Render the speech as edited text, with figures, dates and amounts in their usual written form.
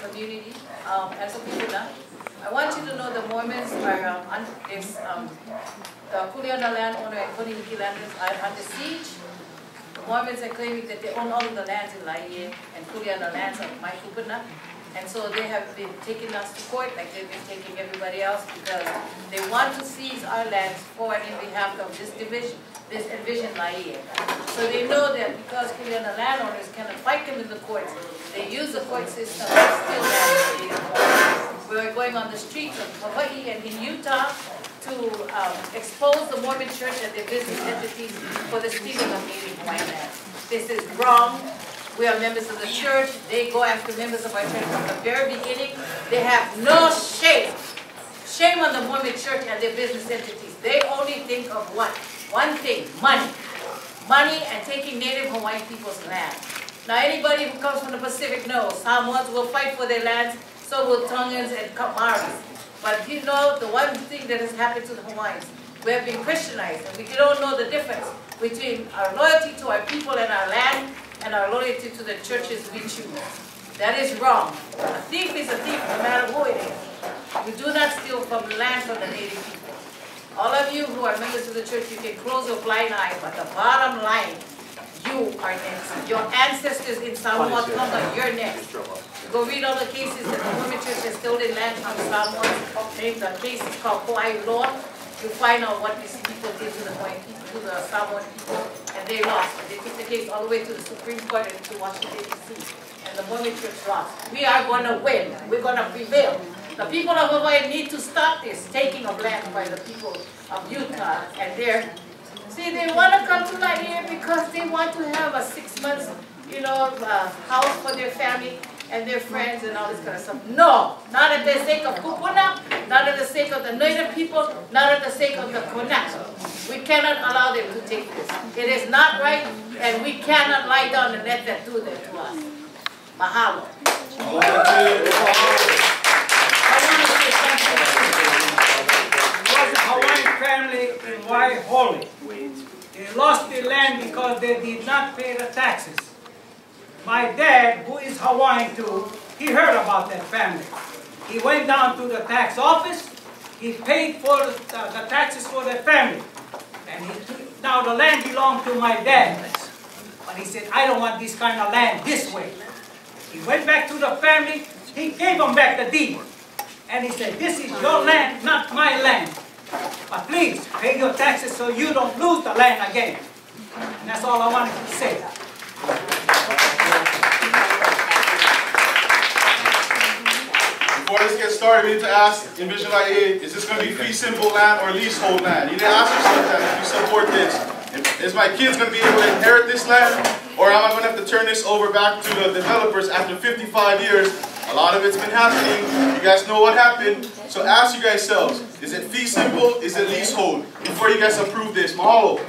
community, as a people now. I want you to know the Mormons are, the Kuleana landowner and Konimiki landers are under siege. The Mormons are claiming that they own all of the lands in Laie and Kuleana lands of Maikupuna. And so they have been taking us to court like they've been taking everybody else because they want to seize our lands for and in behalf of this division, this Envision Laie. So they know that because Kuleana landowners cannot fight them in the courts, they use the court system to steal land. We're going on the streets of Hawaii and in Utah to expose the Mormon church and their business entities for the stealing of Native Hawaiian land. This is wrong. We are members of the church. They go after members of our church from the very beginning. They have no shame. Shame on the Mormon church and their business entities. They only think of what? One thing, money. Money and taking Native Hawaiian people's land. Now anybody who comes from the Pacific knows Samoans will fight for their lands, so will Tongans and Kamaris. But you know the one thing that has happened to the Hawaiians, we have been Christianized and we don't know the difference between our loyalty to our people and our land and our loyalty to the churches we choose. That is wrong. A thief is a thief no matter who it is. We do not steal from the land from the native people. All of you who are members of the church, you can close your blind eye, but the bottom line, you are next. Your ancestors in Samoa Tonga, you're next. Go read all the cases that the Mormon church has stolen land from Samoans, named the cases called Kauai Law. You find out what these people did to the Hawaiian people, to the Samoan people, and they lost. And they took the case all the way to the Supreme Court and to Washington, D.C. And the Mormon church lost. We are going to win. We're going to prevail. The people of Hawaii need to stop this taking of land by the people of Utah. And see, they want to come to Laie because they want to have a 6 months, house for their family and their friends and all this kind of stuff. No, not at the sake of Kupuna, not at the sake of the native people, not at the sake of the Konaka. We cannot allow them to take this. It is not right, and we cannot lie down and let them do that to us. Mahalo. I want to say thank you. There was a Hawaiian family in Waihoʻoli. They lost their land because they did not pay the taxes. My dad, who is Hawaiian too, he heard about that family. He went down to the tax office, he paid for the taxes for that family. And now the land belonged to my dad. But he said, I don't want this kind of land this way. He went back to the family, he gave them back the deed. And he said, this is your land, not my land. But please, pay your taxes so you don't lose the land again. And that's all I wanted to say. Before this gets started, we need to ask Envision Laie, is this going to be fee simple land or leasehold land? You need to ask yourself that if you support this. Is my kids going to be able to inherit this land? Or am I going to have to turn this over back to the developers after 55 years? A lot of it's been happening. You guys know what happened. So ask you guys yourselves, is it fee simple? Is it leasehold? Before you guys approve this. Mahalo.